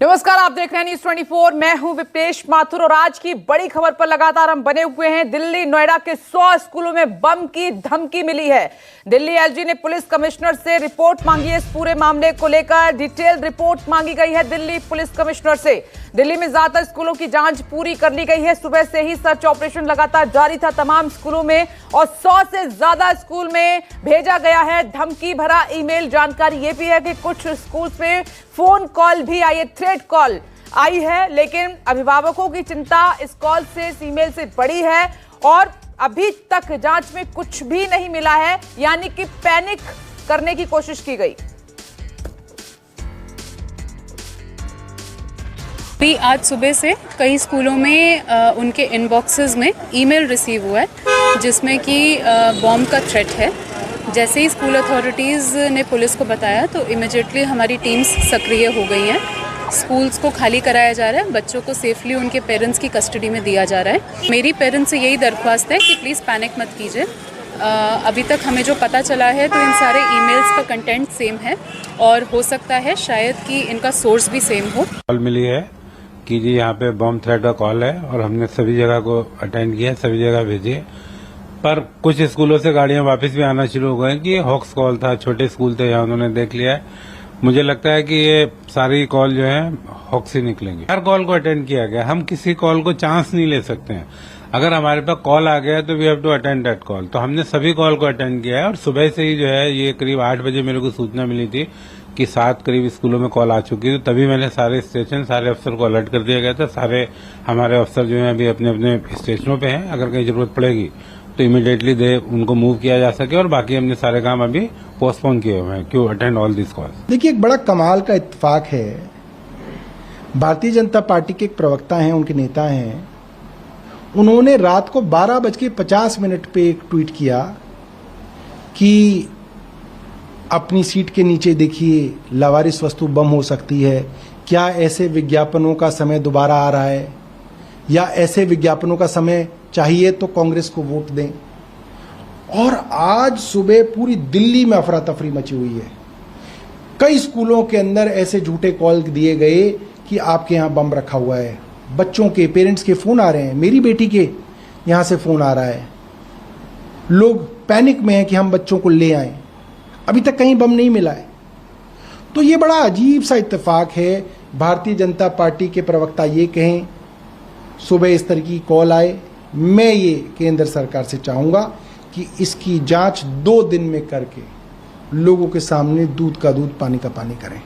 नमस्कार, आप देख रहे हैं न्यूज़ 24। मैं हूं विप्रेश माथुर और आज की बड़ी खबर पर लगातार हम बने हुए हैं। दिल्ली नोएडा के 100 स्कूलों में बम की धमकी मिली है। दिल्ली एलजी ने पुलिस कमिश्नर से रिपोर्ट मांगी है। इस पूरे मामले को लेकर डिटेल रिपोर्ट मांगी गई है दिल्ली पुलिस कमिश्नर से। दिल्ली में ज्यादातर स्कूलों की जांच पूरी कर ली गई है। सुबह से ही सर्च ऑपरेशन लगातार जारी था तमाम स्कूलों में और 100 से ज्यादा स्कूल में भेजा गया है धमकी भरा ईमेल। जानकारी ये भी है कि कुछ स्कूल में फोन कॉल भी आई है, थ्रेट कॉल आई है, लेकिन अभिभावकों की चिंता इस कॉल से, इस ईमेल से बड़ी है और अभी तक जांच में कुछ भी नहीं मिला है, यानी कि पैनिक करने की कोशिश की गई। भी आज सुबह से कई स्कूलों में उनके इनबॉक्सेस में ईमेल रिसीव हुआ है जिसमें कि बॉम्ब का थ्रेट है। जैसे ही स्कूल अथॉरिटीज़ ने पुलिस को बताया तो इमिजिएटली हमारी टीम्स सक्रिय हो गई हैं। स्कूल्स को खाली कराया जा रहा है, बच्चों को सेफली उनके पेरेंट्स की कस्टडी में दिया जा रहा है। मेरी पेरेंट्स से यही दरख्वास्त है कि प्लीज़ पैनिक मत कीजिए। अभी तक हमें जो पता चला है तो इन सारे ईमेल्स का कंटेंट सेम है और हो सकता है शायद कि इनका सोर्स भी सेम हो। कॉल मिली है कि जी यहाँ पे बम थ्रेट का कॉल है और हमने सभी जगह को अटेंड किया, सभी जगह भेजी है। पर कुछ स्कूलों से गाड़ियां वापस भी आना शुरू हो गई कि ये हॉक्स कॉल था, छोटे स्कूल थे, यहाँ उन्होंने देख लिया है। मुझे लगता है कि ये सारी कॉल जो है हॉक्स ही निकलेंगे। हर कॉल को अटेंड किया गया, हम किसी कॉल को चांस नहीं ले सकते हैं। अगर हमारे पास कॉल आ गया तो we have to attend that call. तो हमने सभी कॉल को अटेंड किया है और सुबह से ही जो है ये करीब 8 बजे मेरे को सूचना मिली थी कि 7 करीब स्कूलों में कॉल आ चुकी थी। तभी मैंने सारे स्टेशन, सारे अफसर को अलर्ट कर दिया गया था। सारे हमारे अफसर जो है अभी अपने अपने स्टेशनों पे हैं, अगर कहीं जरूरत पड़ेगी तो इमीडिएटली उनको मूव किया जा सके और बाकी हमने सारे काम अभी पोस्टपोन किए हुए हैं क्यों अटेंड ऑल दिस कॉल। देखिए, एक बड़ा कमाल का इत्तेफाक है। भारतीय जनता पार्टी के एक प्रवक्ता हैं, उनके नेता हैं, उन्होंने रात को 12:50 पे एक ट्वीट किया कि अपनी सीट के नीचे देखिए लावारिस वस्तु बम हो सकती है। क्या ऐसे विज्ञापनों का समय दोबारा आ रहा है या ऐसे विज्ञापनों का समय चाहिए तो कांग्रेस को वोट दें। और आज सुबह पूरी दिल्ली में अफरा तफरी मची हुई है। कई स्कूलों के अंदर ऐसे झूठे कॉल दिए गए कि आपके यहां बम रखा हुआ है। बच्चों के पेरेंट्स के फोन आ रहे हैं, मेरी बेटी के यहां से फोन आ रहा है। लोग पैनिक में हैं कि हम बच्चों को ले आएं। अभी तक कहीं बम नहीं मिला है। तो ये बड़ा अजीब सा इत्तेफाक है। भारतीय जनता पार्टी के प्रवक्ता ये कहें, सुबह इस तरह की कॉल आए। मैं ये केंद्र सरकार से चाहूंगा कि इसकी जांच 2 दिन में करके लोगों के सामने दूध का दूध पानी का पानी करें।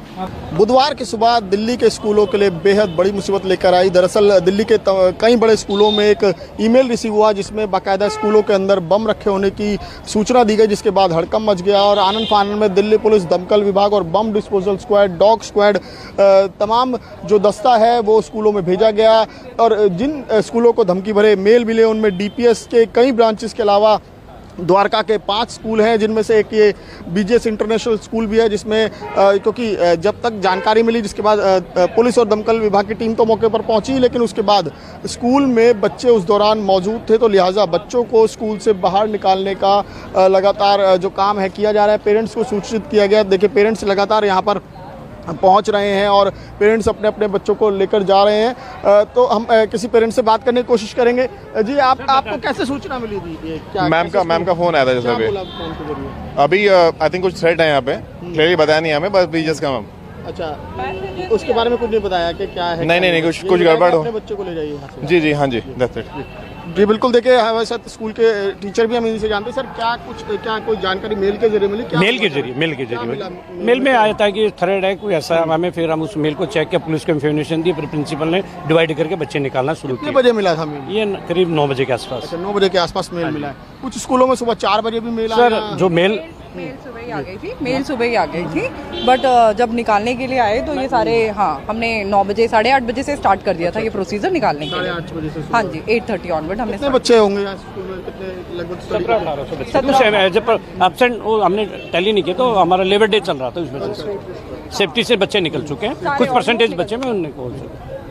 बुधवार की सुबह दिल्ली के स्कूलों के लिए बेहद बड़ी मुसीबत लेकर आई। दरअसल दिल्ली के कई बड़े स्कूलों में एक ईमेल रिसीव हुआ जिसमें बाकायदा स्कूलों के अंदर बम रखे होने की सूचना दी गई, जिसके बाद हड़कंप मच गया और आनन फानन में दिल्ली पुलिस, दमकल विभाग और bomb disposal squad, dog squad, तमाम जो दस्ता है वो स्कूलों में भेजा गया। और जिन स्कूलों को धमकी भरे मेल मिले उनमें डीपीएस के कई ब्रांचेस के अलावा द्वारका के 5 स्कूल हैं, जिनमें से एक ये बीजेएस इंटरनेशनल स्कूल भी है, जिसमें क्योंकि जब तक जानकारी मिली जिसके बाद पुलिस और दमकल विभाग की टीम तो मौके पर पहुंची, लेकिन उसके बाद स्कूल में बच्चे उस दौरान मौजूद थे, तो लिहाजा बच्चों को स्कूल से बाहर निकालने का लगातार जो काम है किया जा रहा है। पेरेंट्स को सूचित किया गया। देखिए, पेरेंट्स लगातार यहाँ पर पहुंच रहे हैं और पेरेंट्स अपने अपने बच्चों को लेकर जा रहे हैं। तो हम किसी पेरेंट्स से बात करने की कोशिश करेंगे। जी, आपको कैसे सूचना मिली थी? मैम का फोन आया था जैसे अभी आई थिंक कुछ थ्रेट है यहाँ पे, क्लियरली बताया नहीं हमें, बस वी जस्ट कम। अच्छा, उसके बारे में कुछ नहीं बताया कि क्या है? नहीं, कुछ गड़बड़ हो। अपने बच्चे को ले जाइए यहाँ से। जी, हाँ जी, दैट्स इट। जी बिल्कुल। देखिए, हमारे साथ स्कूल के टीचर भी हम इनसे जानते हैं। सर, क्या कोई जानकारी मेल के जरिए मिली? मेल के जरिए मेल में आया था कि थ्रेड है कोई ऐसा। हमें फिर हम उस मेल को चेक किया, पुलिस को इन्फॉर्मेशन दी, फिर प्रिंसिपल ने डिवाइड करके बच्चे निकालना शुरू किया। कितने बजे मिला था मेल? ये करीब 9 बजे के आसपास। अच्छा, 9 बजे के आसपास मेल मिला है। कुछ स्कूलों में सुबह 4 बजे भी मेल आया। सर, जो मेल सुबह ही आ गई थी, बट जब निकालने के लिए आए तो ये सारे, हाँ, हमने 9 बजे, 8:30 बजे से स्टार्ट कर दिया था ये प्रोसीजर निकालने के लिए। 8:30 बजे से? हाँ जी, 8:30 ऑनवर्ड हमने। कितने बच्चे होंगे स्कूल में? कितने? लगभग 17-18 जब एब्सेंट हमने टैली नहीं किया तो हमारा लेबर डे चल रहा था, उस वजह से सेफ्टी से बच्चे निकल चुके हैं। कुछ परसेंटेज बच्चे में उन्हें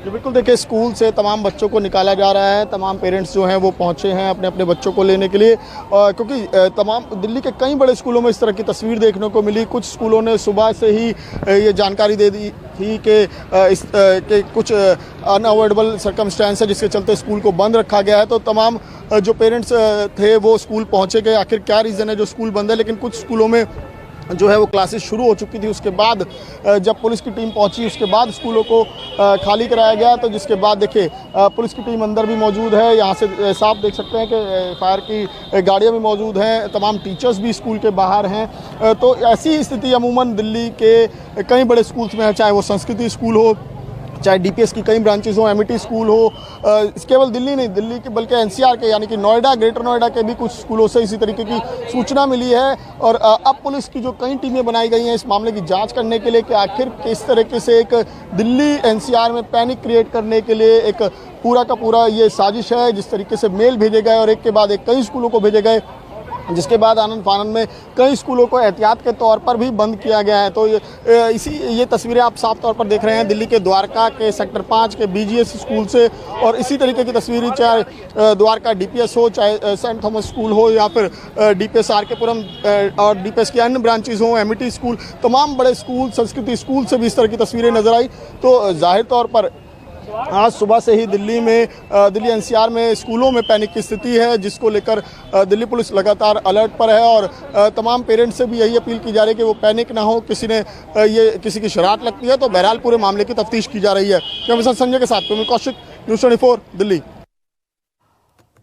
जो बिल्कुल देखिए, स्कूल से तमाम बच्चों को निकाला जा रहा है। तमाम पेरेंट्स जो हैं वो पहुंचे हैं अपने अपने बच्चों को लेने के लिए, क्योंकि तमाम दिल्ली के कई बड़े स्कूलों में इस तरह की तस्वीर देखने को मिली। कुछ स्कूलों ने सुबह से ही ये जानकारी दे दी थी कि कुछ अनअवॉइडेबल सर्कमस्टेंस है जिसके चलते स्कूल को बंद रखा गया है। तो तमाम जो पेरेंट्स थे वो स्कूल पहुंचे गए। आखिर क्या रीज़न है जो स्कूल बंद है, लेकिन कुछ स्कूलों में जो है वो क्लासेस शुरू हो चुकी थी। उसके बाद जब पुलिस की टीम पहुंची उसके बाद स्कूलों को खाली कराया गया। तो जिसके बाद देखिए पुलिस की टीम अंदर भी मौजूद है। यहाँ से साफ देख सकते हैं कि फायर की गाड़ियाँ भी मौजूद हैं। तमाम टीचर्स भी स्कूल के बाहर हैं। तो ऐसी स्थिति अमूमन दिल्ली के कई बड़े स्कूल्स में है, चाहे वो संस्कृति स्कूल हो, चाहे डीपीएस की कई ब्रांचेस हो, एमिटी स्कूल हो। केवल दिल्ली नहीं, दिल्ली के बल्कि एनसीआर के यानी कि नोएडा, ग्रेटर नोएडा के भी कुछ स्कूलों से इसी तरीके की सूचना मिली है। और अब पुलिस की जो कई टीमें बनाई गई हैं इस मामले की जांच करने के लिए कि आखिर किस तरीके से एक दिल्ली एनसीआर में पैनिक क्रिएट करने के लिए एक पूरा का पूरा ये साजिश है। जिस तरीके से मेल भेजे गए और एक के बाद एक कई स्कूलों को भेजे गए, जिसके बाद आनंद फानंद में कई स्कूलों को एहतियात के तौर पर भी बंद किया गया है। तो ये तस्वीरें आप साफ तौर पर देख रहे हैं दिल्ली के द्वारका के सेक्टर 5 के बीजीएस स्कूल से। और इसी तरीके की तस्वीरें चाहे द्वारका डीपीएस हो, चाहे सेंट थॉमस स्कूल हो, या फिर डीपीएस आरकेपुरम और डीपीएस की अन्य ब्रांचेज हों, एमिटी स्कूल, तमाम बड़े स्कूल, संस्कृति स्कूल से भी इस तरह की तस्वीरें नजर आई। तो जाहिर तौर पर आज सुबह से ही दिल्ली एनसीआर में स्कूलों में पैनिक की स्थिति है, जिसको लेकर दिल्ली पुलिस लगातार अलर्ट पर है। और तमाम पेरेंट्स से भी यही अपील की जा रही है कि वो पैनिक ना हो। किसी की शरारत लगती है तो बहरहाल पूरे मामले की तफ्तीश की जा रही है। कैमरा संजय के साथ मैं कौशिक, न्यूज़ 24 दिल्ली।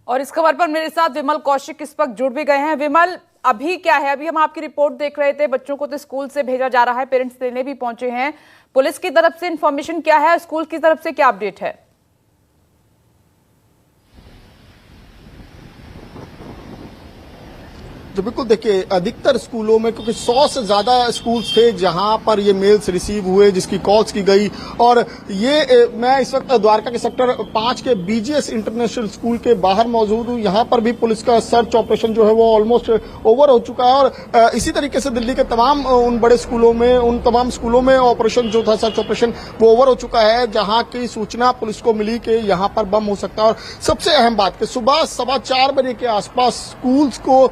और इस खबर पर मेरे साथ विमल कौशिक इस वक्त जुड़ भी गए हैं। विमल, अभी क्या है? अभी हम आपकी रिपोर्ट देख रहे थे, बच्चों को तो स्कूल से भेजा जा रहा है, पेरेंट्स लेने भी पहुंचे हैं। पुलिस की तरफ से इंफॉर्मेशन क्या है, स्कूल की तरफ से क्या अपडेट है? तो बिल्कुल देखिए, अधिकतर स्कूलों में क्योंकि 100 से ज्यादा स्कूल्स थे जहां पर ये मेल्स रिसीव हुए, जिसकी कॉल्स की गई। और ये मैं इस वक्त द्वारका के सेक्टर 5 के बीजीएस इंटरनेशनल स्कूल के बाहर मौजूद हूं। यहां पर भी पुलिस का सर्च ऑपरेशन जो है वो ऑलमोस्ट ओवर हो चुका है। और इसी तरीके से दिल्ली के तमाम उन बड़े स्कूलों में, उन तमाम स्कूलों में ऑपरेशन जो था, सर्च ऑपरेशन, वो ओवर हो चुका है, जहां की सूचना पुलिस को मिली कि यहां पर बम हो सकता है। और सबसे अहम बात कि सुबह 4:15 बजे के आसपास स्कूल्स को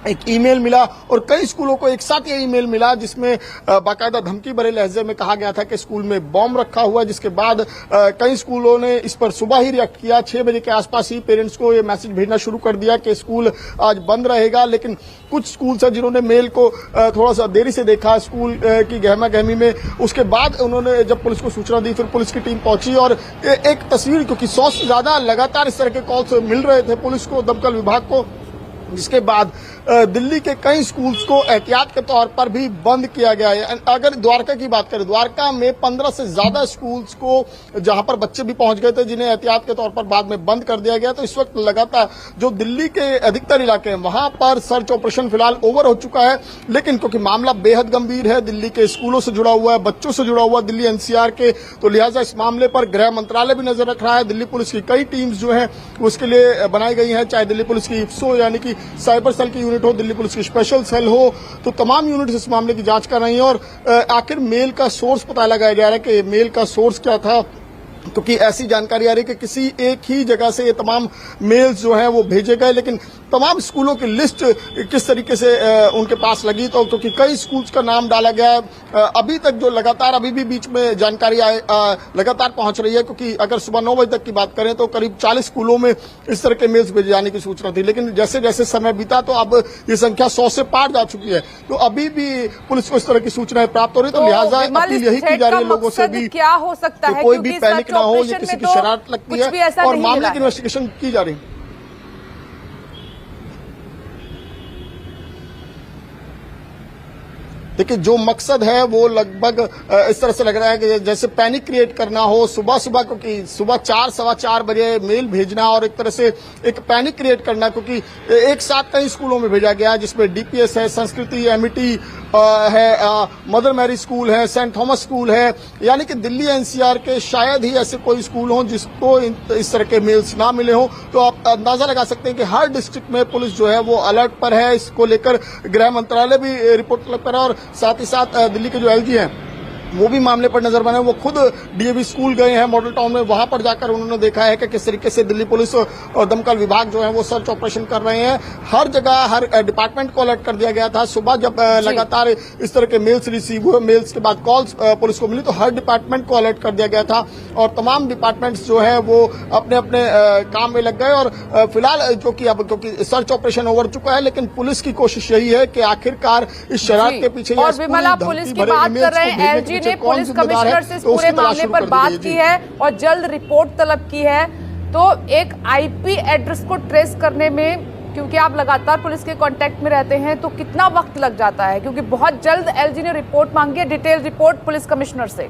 एक ईमेल मिला, और कई स्कूलों को एक साथ ये ईमेल मिला जिसमें बाकायदा धमकी भरे लहजे में कहा गया था कि स्कूल में बॉम्ब रखा हुआ है। जिसके बाद कई स्कूलों ने इस पर सुबह ही रिएक्ट किया। 6 बजे के आसपास ही पेरेंट्स को ये मैसेज भेजना शुरू कर दिया कि स्कूल आज बंद रहेगा। लेकिन कुछ स्कूल्स हैं जिन्होंने मेल को थोड़ा सा देरी से देखा स्कूल की गहमा गहमी में। उसके बाद उन्होंने जब पुलिस को सूचना दी, फिर पुलिस की टीम पहुंची और एक तस्वीर, क्योंकि 100 से ज्यादा लगातार इस तरह के कॉल्स मिल रहे थे पुलिस को, दमकल विभाग को, जिसके बाद दिल्ली के कई स्कूल्स को एहतियात के तौर पर भी बंद किया गया है। अगर द्वारका की बात करें, द्वारका में 15 से ज्यादा स्कूल्स को जहां पर बच्चे भी पहुंच गए थे, जिन्हें एहतियात के तौर पर बाद में बंद कर दिया गया। तो इस वक्त लगातार जो दिल्ली के अधिकतर इलाके हैं वहां पर सर्च ऑपरेशन फिलहाल ओवर हो चुका है। लेकिन क्योंकि मामला बेहद गंभीर है, दिल्ली के स्कूलों से जुड़ा हुआ है, बच्चों से जुड़ा हुआ, दिल्ली एनसीआर के, तो लिहाजा इस मामले पर गृह मंत्रालय भी नजर रख रहा है। दिल्ली पुलिस की कई टीम्स जो है उसके लिए बनाई गई है, चाहे दिल्ली पुलिस की इफ्सो यानी कि साइबर सेल की यूनिट हो, दिल्ली पुलिस की स्पेशल सेल हो, तो तमाम यूनिट इस मामले की जांच कर रही हैं। और आखिर मेल का सोर्स पता लगाया जा रहा है कि मेल का सोर्स क्या था, क्योंकि ऐसी जानकारी आ रही है कि किसी एक ही जगह से ये तमाम मेल्स जो हैं वो भेजे गए। लेकिन तमाम स्कूलों की लिस्ट किस तरीके से उनके पास लगी, तो क्योंकि कई स्कूल्स का नाम डाला गया है। अभी तक जो लगातार अभी भी बीच में जानकारी लगातार पहुंच रही है, क्योंकि अगर सुबह 9 बजे तक की बात करें तो करीब 40 स्कूलों में इस तरह के मेल्स भेजे जाने की सूचना थी। लेकिन जैसे जैसे समय बीता तो अब ये संख्या 100 से पार जा चुकी है। तो अभी भी पुलिस को इस तरह की सूचनाएं प्राप्त हो रही, तो लिहाजा अपील यही की जा रही है लोगों से भी क्या हो सकता है, कोई भी पैनिक ना हो, ये किसी की शरारत लगती है और मामले की इन्वेस्टिगेशन की जा रही है। देखिए, जो मकसद है वो लगभग इस तरह से लग रहा है कि जैसे पैनिक क्रिएट करना हो सुबह सुबह, क्योंकि सुबह 4 सवा 4 बजे मेल भेजना और एक तरह से एक पैनिक क्रिएट करना, क्योंकि एक साथ कई स्कूलों में भेजा गया जिसमें डीपीएस है, संस्कृति, एमिटी है, मदर मैरी स्कूल है, सेंट थॉमस स्कूल है। यानी कि दिल्ली एनसीआर के शायद ही ऐसे कोई स्कूल हों जिसको इस तरह के मेल्स ना मिले हों। तो आप अंदाजा लगा सकते हैं कि हर डिस्ट्रिक्ट में पुलिस जो है वो अलर्ट पर है। इसको लेकर गृह मंत्रालय भी रिपोर्ट पर है और साथ ही साथ दिल्ली के जो एलजी हैं वो भी मामले पर नजर बनाए। वो खुद डीएवी स्कूल गए हैं मॉडल टाउन में, वहां पर जाकर उन्होंने देखा है कि किस तरीके से दिल्ली पुलिस और दमकल विभाग जो है वो सर्च ऑपरेशन कर रहे हैं। हर जगह हर डिपार्टमेंट को अलर्ट कर दिया गया था। सुबह जब लगातार इस तरह के मेल्स रिसीव हुए, मेल्स के बाद कॉल्स पुलिस को मिली, तो हर डिपार्टमेंट को अलर्ट कर दिया गया था और तमाम डिपार्टमेंट्स जो है वो अपने अपने काम में लग गए। और फिलहाल जो कि अब क्योंकि सर्च ऑपरेशन ओवर चुका है, लेकिन पुलिस की कोशिश यही है कि आखिरकार इस शरारत के पीछे और विमला पुलिस की बात कर रहे हैं, एलजी ने पुलिस कमिश्नर से इस पूरे मामले पर बात की है और जल्द रिपोर्ट तलब की है। तो एक आईपी एड्रेस को ट्रेस करने में, क्योंकि आप लगातार पुलिस के कांटेक्ट में रहते हैं, तो कितना वक्त लग जाता है? क्योंकि बहुत जल्द एलजी ने रिपोर्ट मांगी है, डिटेल रिपोर्ट पुलिस कमिश्नर से।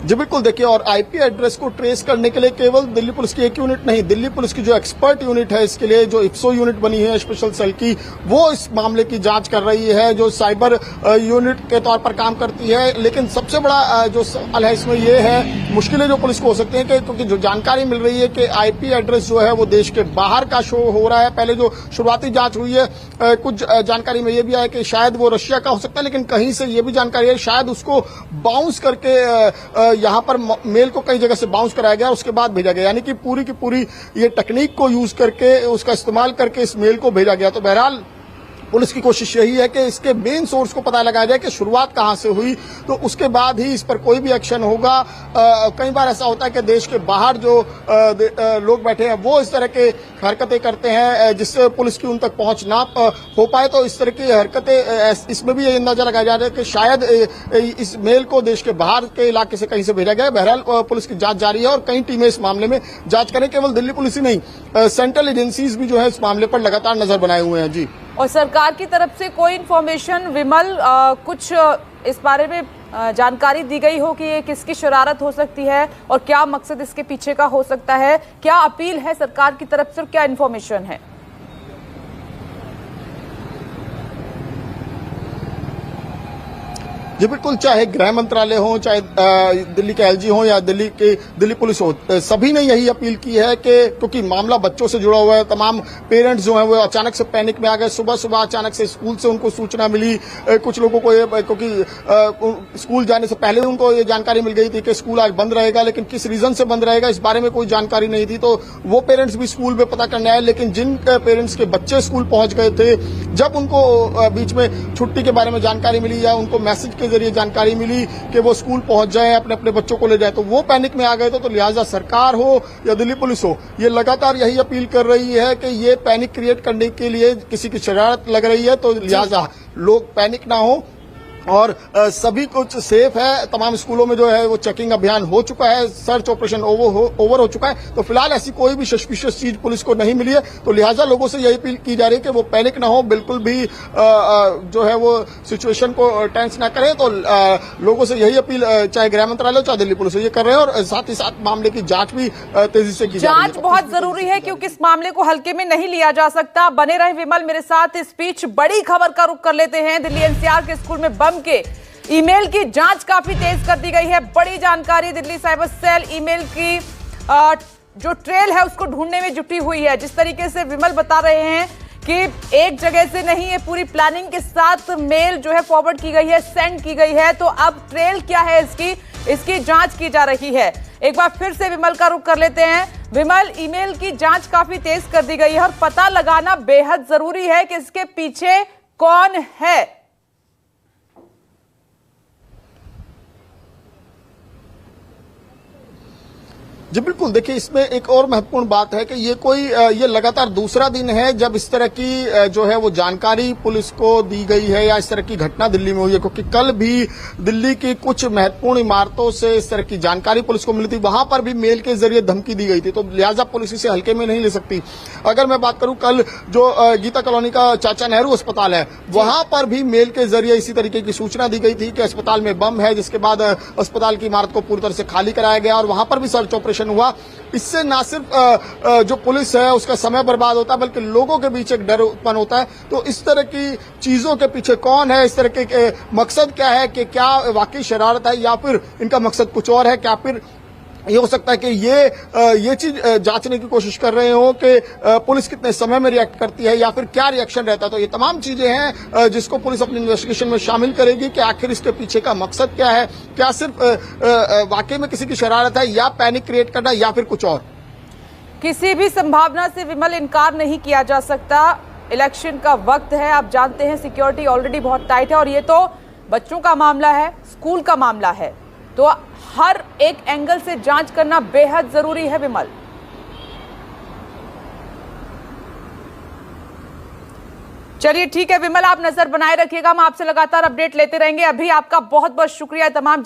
जी बिल्कुल, देखिए, और आईपी एड्रेस को ट्रेस करने के लिए केवल दिल्ली पुलिस की एक यूनिट नहीं, दिल्ली पुलिस की जो एक्सपर्ट यूनिट है इसके लिए, जो इप्सो यूनिट बनी है स्पेशल सेल की, वो इस मामले की जांच कर रही है, जो साइबर यूनिट के तौर पर काम करती है। लेकिन सबसे बड़ा जो सवाल है इसमें ये है, मुश्किलें जो पुलिस को हो सकती हैं, क्योंकि जो जानकारी मिल रही है कि आईपी एड्रेस जो है वो देश के बाहर का शो हो रहा है। पहले जो शुरुआती जांच हुई है, कुछ जानकारी में ये भी आया कि शायद वो रशिया का हो सकता है, लेकिन कहीं से ये भी जानकारी है शायद उसको बाउंस करके यहां पर मेल को कई जगह से बाउंस कराया गया, उसके बाद भेजा गया, यानी कि पूरी की पूरी ये टेक्निक को यूज करके, उसका इस्तेमाल करके इस मेल को भेजा गया। तो बहरहाल पुलिस की कोशिश यही है कि इसके मेन सोर्स को पता लगाया जाए कि शुरुआत कहां से हुई, तो उसके बाद ही इस पर कोई भी एक्शन होगा। कई बार ऐसा होता है कि देश के बाहर जो लोग बैठे हैं वो इस तरह के हरकतें करते हैं जिससे पुलिस की उन तक पहुंच ना हो पाए। तो इस तरह की हरकतें, इसमें भी ये अंदाजा लगाया जा रहा है कि शायद इस मेल को देश के बाहर के इलाके से कहीं से भेजा गया। बहरहाल पुलिस की जांच जारी है और कई टीमें इस मामले में जांच करें। केवल दिल्ली पुलिस ही नहीं, सेंट्रल एजेंसीज भी जो है इस मामले पर लगातार नजर बनाए हुए हैं। जी, और सरकार की तरफ से कोई इन्फॉर्मेशन, विमल, कुछ इस बारे में जानकारी दी गई हो कि ये किसकी शरारत हो सकती है और क्या मकसद इसके पीछे का हो सकता है? क्या अपील है सरकार की तरफ से और क्या इन्फॉर्मेशन है? जी बिल्कुल, चाहे गृह मंत्रालय हो, चाहे दिल्ली के एलजी हो या दिल्ली पुलिस हो, सभी ने यही अपील की है कि क्योंकि मामला बच्चों से जुड़ा हुआ है, तमाम पेरेंट्स जो हैं वो अचानक से पैनिक में आ गए। सुबह सुबह अचानक से स्कूल से उनको सूचना मिली। कुछ लोगों को ये, क्योंकि स्कूल जाने से पहले उनको ये जानकारी मिल गई थी कि स्कूल आज बंद रहेगा, लेकिन किस रीजन से बंद रहेगा इस बारे में कोई जानकारी नहीं थी। तो वो पेरेंट्स भी स्कूल में पता करने आए, लेकिन जिन पेरेंट्स के बच्चे स्कूल पहुंच गए थे, जब उनको बीच में छुट्टी के बारे में जानकारी मिली या उनको मैसेज के जरिए जानकारी मिली कि वो स्कूल पहुंच जाएं, अपने अपने बच्चों को ले जाएं, तो वो पैनिक में आ गए थे। तो लिहाजा सरकार हो या दिल्ली पुलिस हो, ये लगातार यही अपील कर रही है कि ये पैनिक क्रिएट करने के लिए किसी की शरारत लग रही है, तो लिहाजा लोग पैनिक ना हो और सभी कुछ सेफ है। तमाम स्कूलों में जो है वो चेकिंग अभियान हो चुका है, सर्च ऑपरेशन ओवर हो चुका है। तो फिलहाल ऐसी कोई भी सस्पिशियस चीज पुलिस को नहीं मिली है। तो लिहाजा लोगों से यही अपील की जा रही है कि वो पैनिक ना हो, बिल्कुल भी जो है वो सिचुएशन को टेंस ना करें। तो लोगों से यही अपील, चाहे गृह मंत्रालय चाहे दिल्ली पुलिस, ये कर रहे हैं और साथ ही साथ मामले की जांच भी तेजी से की जा रही है। जांच बहुत जरूरी है क्योंकि इस मामले को हल्के में नहीं लिया जा सकता। बने रहे विमल मेरे साथ इस बीच बड़ी खबर का रुख कर लेते हैं। दिल्ली एनसीआर के स्कूल में बम के ईमेल की जांच काफी तेज कर दी गई है। बड़ी जानकारी, दिल्ली साइबर सेल ईमेल की जो ट्रेल है उसको ढूंढने में जुटी हुई है। जिस तरीके से विमल बता रहे हैं कि एक जगह से नहीं, ये पूरी प्लानिंग के साथ मेल जो है फॉरवर्ड की गई है, सेंड की गई है। तो अब ट्रेल क्या है इसकी जांच की जा रही है। एक बार फिर से विमल का रुख कर लेते हैं। विमल, ईमेल की जांच काफी तेज कर दी गई है और पता लगाना बेहद जरूरी है कि इसके पीछे कौन है। जी बिल्कुल, देखिए, इसमें एक और महत्वपूर्ण बात है कि ये लगातार दूसरा दिन है जब इस तरह की जो है वो जानकारी पुलिस को दी गई है या इस तरह की घटना दिल्ली में हुई है। क्योंकि कल भी दिल्ली की कुछ महत्वपूर्ण इमारतों से इस तरह की जानकारी पुलिस को मिली थी, वहां पर भी मेल के जरिए धमकी दी गई थी। तो लिहाजा पुलिस इसे हल्के में नहीं ले सकती। अगर मैं बात करूं, कल जो गीता कॉलोनी का चाचा नेहरू अस्पताल है, वहां पर भी मेल के जरिए इसी तरीके की सूचना दी गई थी कि अस्पताल में बम है, जिसके बाद अस्पताल की इमारत को पूरी तरह से खाली कराया गया और वहां पर भी सर्च ऑपरेशन हुआ। इससे न सिर्फ जो पुलिस है उसका समय बर्बाद होता है, बल्कि लोगों के बीच एक डर उत्पन्न होता है। तो इस तरह की चीजों के पीछे कौन है, इस तरह के मकसद क्या है, कि क्या वाकई शरारत है या फिर इनका मकसद कुछ और है, क्या फिर ये हो सकता है कि ये चीज जांचने की कोशिश कर रहे हो कि पुलिस कितने समय में रिएक्ट करती है या फिर क्या रिएक्शन रहता है। तो ये तमाम चीजें हैं जिसको पुलिस अपनी इन्वेस्टिगेशन में शामिल करेगी कि आखिर इसके पीछे का मकसद क्या है, क्या सिर्फ वाकई में किसी की शरारत है या पैनिक क्रिएट करना या फिर कुछ और। किसी भी संभावना से विमल इनकार नहीं किया जा सकता। इलेक्शन का वक्त है, आप जानते हैं सिक्योरिटी ऑलरेडी बहुत टाइट है और ये तो बच्चों का मामला है, स्कूल का मामला है, तो हर एक एंगल से जांच करना बेहद जरूरी है विमल। चलिए ठीक है विमल, आप नजर बनाए रखिएगा, हम आपसे लगातार अपडेट लेते रहेंगे। अभी आपका बहुत बहुत शुक्रिया तमाम